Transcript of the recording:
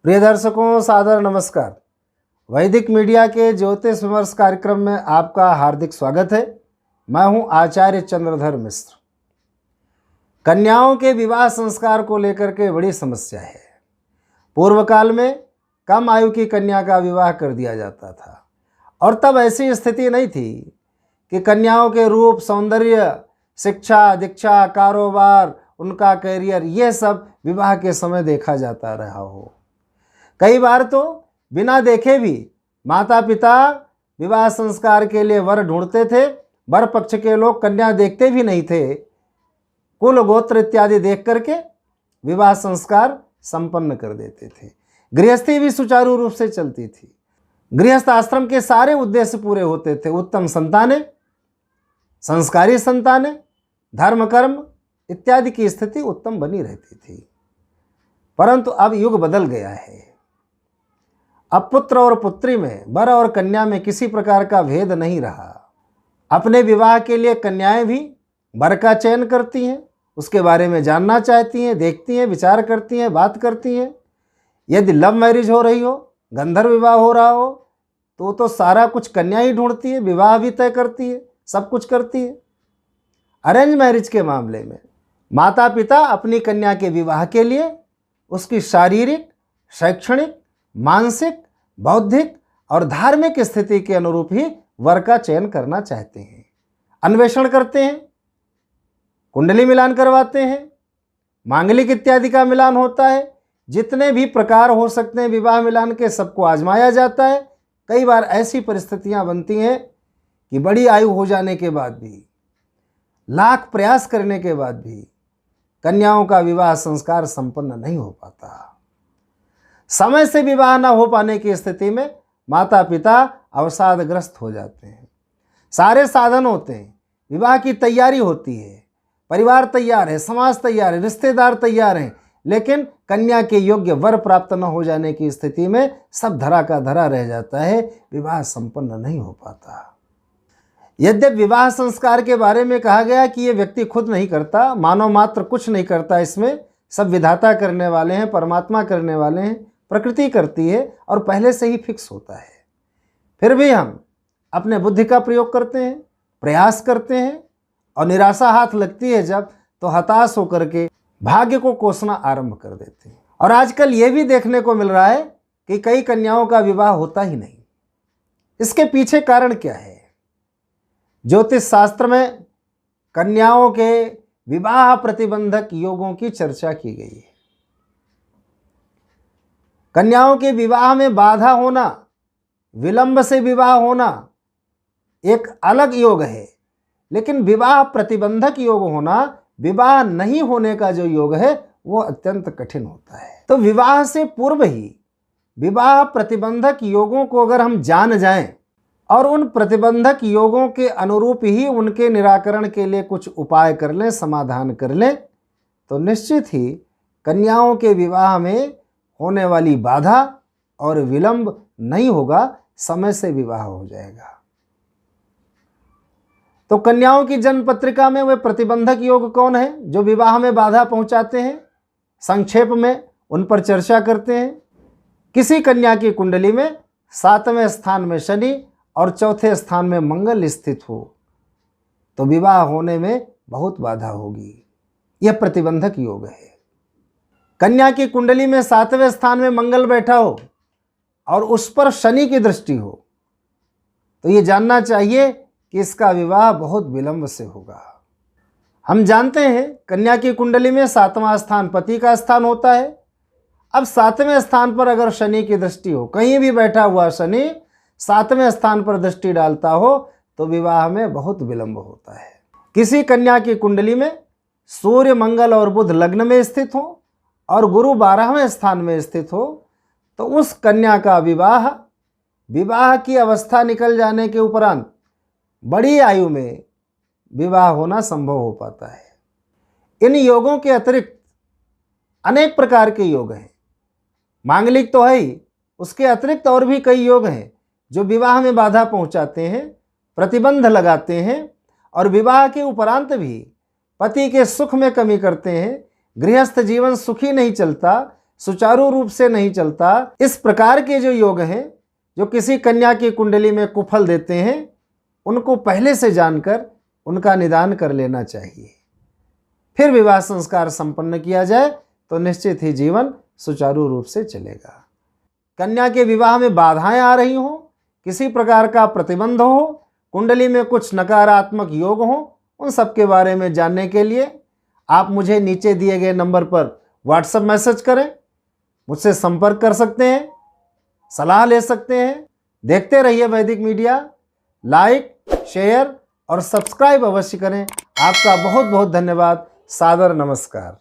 प्रिय दर्शकों, सादर नमस्कार। वैदिक मीडिया के ज्योतिष विमर्श कार्यक्रम में आपका हार्दिक स्वागत है। मैं हूं आचार्य चंद्रधर मिश्र। कन्याओं के विवाह संस्कार को लेकर के बड़ी समस्या है। पूर्व काल में कम आयु की कन्या का विवाह कर दिया जाता था और तब ऐसी स्थिति नहीं थी कि कन्याओं के रूप, सौंदर्य, शिक्षा, दीक्षा, कारोबार, उनका करियर, ये सब विवाह के समय देखा जाता रहा हो। कई बार तो बिना देखे भी माता पिता विवाह संस्कार के लिए वर ढूंढते थे। वर पक्ष के लोग कन्या देखते भी नहीं थे। कुल, गोत्र इत्यादि देख करके विवाह संस्कार संपन्न कर देते थे। गृहस्थी भी सुचारू रूप से चलती थी। गृहस्थ आश्रम के सारे उद्देश्य पूरे होते थे। उत्तम संतानें, संस्कारी संतानें, धर्म कर्म इत्यादि की स्थिति उत्तम बनी रहती थी। परंतु अब युग बदल गया है। अब पुत्र और पुत्री में, वर और कन्या में किसी प्रकार का भेद नहीं रहा। अपने विवाह के लिए कन्याएं भी वर का चयन करती हैं, उसके बारे में जानना चाहती हैं, देखती हैं, विचार करती हैं, बात करती हैं। यदि लव मैरिज हो रही हो, गंधर्व विवाह हो रहा हो, तो सारा कुछ कन्या ही ढूंढती है, विवाह भी तय करती है, सब कुछ करती है। अरेंज मैरिज के मामले में माता पिता अपनी कन्या के विवाह के लिए उसकी शारीरिक, शैक्षणिक, मानसिक, बौद्धिक और धार्मिक स्थिति के अनुरूप ही वर का चयन करना चाहते हैं। अन्वेषण करते हैं, कुंडली मिलान करवाते हैं, मांगलिक इत्यादि का मिलान होता है। जितने भी प्रकार हो सकते हैं विवाह मिलान के, सबको आजमाया जाता है। कई बार ऐसी परिस्थितियां बनती हैं कि बड़ी आयु हो जाने के बाद भी, लाख प्रयास करने के बाद भी कन्याओं का विवाह संस्कार संपन्न नहीं हो पाता। समय से विवाह न हो पाने की स्थिति में माता पिता अवसादग्रस्त हो जाते हैं। सारे साधन होते हैं, विवाह की तैयारी होती है, परिवार तैयार है, समाज तैयार है, रिश्तेदार तैयार हैं, लेकिन कन्या के योग्य वर प्राप्त न हो जाने की स्थिति में सब धरा का धरा रह जाता है, विवाह संपन्न नहीं हो पाता। यद्यपि विवाह संस्कार के बारे में कहा गया कि ये व्यक्ति खुद नहीं करता, मानव मात्र कुछ नहीं करता, इसमें सब विधाता करने वाले हैं, परमात्मा करने वाले हैं, प्रकृति करती है और पहले से ही फिक्स होता है। फिर भी हम अपने बुद्धि का प्रयोग करते हैं, प्रयास करते हैं और निराशा हाथ लगती है जब, तो हताश होकर के भाग्य को कोसना आरंभ कर देते हैं। और आजकल ये भी देखने को मिल रहा है कि कई कन्याओं का विवाह होता ही नहीं। इसके पीछे कारण क्या है? ज्योतिष शास्त्र में कन्याओं के विवाह प्रतिबंधक योगों की चर्चा की गई है। कन्याओं के विवाह में बाधा होना, विलंब से विवाह होना एक अलग योग है, लेकिन विवाह प्रतिबंधक योग होना, विवाह नहीं होने का जो योग है, वो अत्यंत कठिन होता है। तो विवाह से पूर्व ही विवाह प्रतिबंधक योगों को अगर हम जान जाएं और उन प्रतिबंधक योगों के अनुरूप ही उनके निराकरण के लिए कुछ उपाय कर लें, समाधान कर लें, तो निश्चित ही कन्याओं के विवाह में होने वाली बाधा और विलंब नहीं होगा, समय से विवाह हो जाएगा। तो कन्याओं की जन्म पत्रिका में वे प्रतिबंधक योग कौन है जो विवाह में बाधा पहुंचाते हैं? संक्षेप में उन पर चर्चा करते हैं। किसी कन्या की कुंडली में 7वें स्थान में शनि और 4थे स्थान में मंगल स्थित हो तो विवाह होने में बहुत बाधा होगी। यह प्रतिबंधक योग है। कन्या की कुंडली में 7वें स्थान में मंगल बैठा हो और उस पर शनि की दृष्टि हो तो ये जानना चाहिए कि इसका विवाह बहुत विलंब से होगा। हम जानते हैं कन्या की कुंडली में 7वां स्थान पति का स्थान होता है। अब 7वें स्थान पर अगर शनि की दृष्टि हो, कहीं भी बैठा हुआ शनि 7वें स्थान पर दृष्टि डालता हो तो विवाह में बहुत विलंब होता है। किसी कन्या की कुंडली में सूर्य, मंगल और बुध लग्न में स्थित हो और गुरु 12वें स्थान में स्थित हो तो उस कन्या का विवाह की अवस्था निकल जाने के उपरांत बड़ी आयु में विवाह होना संभव हो पाता है। इन योगों के अतिरिक्त अनेक प्रकार के योग हैं। मांगलिक तो है ही, उसके अतिरिक्त और भी कई योग हैं जो विवाह में बाधा पहुंचाते हैं, प्रतिबंध लगाते हैं और विवाह के उपरांत भी पति के सुख में कमी करते हैं। गृहस्थ जीवन सुखी नहीं चलता, सुचारू रूप से नहीं चलता, इस प्रकार के जो योग हैं जो किसी कन्या की कुंडली में कुफल देते हैं, उनको पहले से जानकर उनका निदान कर लेना चाहिए। फिर विवाह संस्कार संपन्न किया जाए तो निश्चित ही जीवन सुचारू रूप से चलेगा। कन्या के विवाह में बाधाएं आ रही हों, किसी प्रकार का प्रतिबंध हो, कुंडली में कुछ नकारात्मक योग हो, उन सब के बारे में जानने के लिए आप मुझे नीचे दिए गए नंबर पर व्हाट्सएप मैसेज करें, मुझसे संपर्क कर सकते हैं, सलाह ले सकते हैं। देखते रहिए वैदिक मीडिया। लाइक, शेयर और सब्सक्राइब अवश्य करें। आपका बहुत बहुत धन्यवाद। सादर नमस्कार।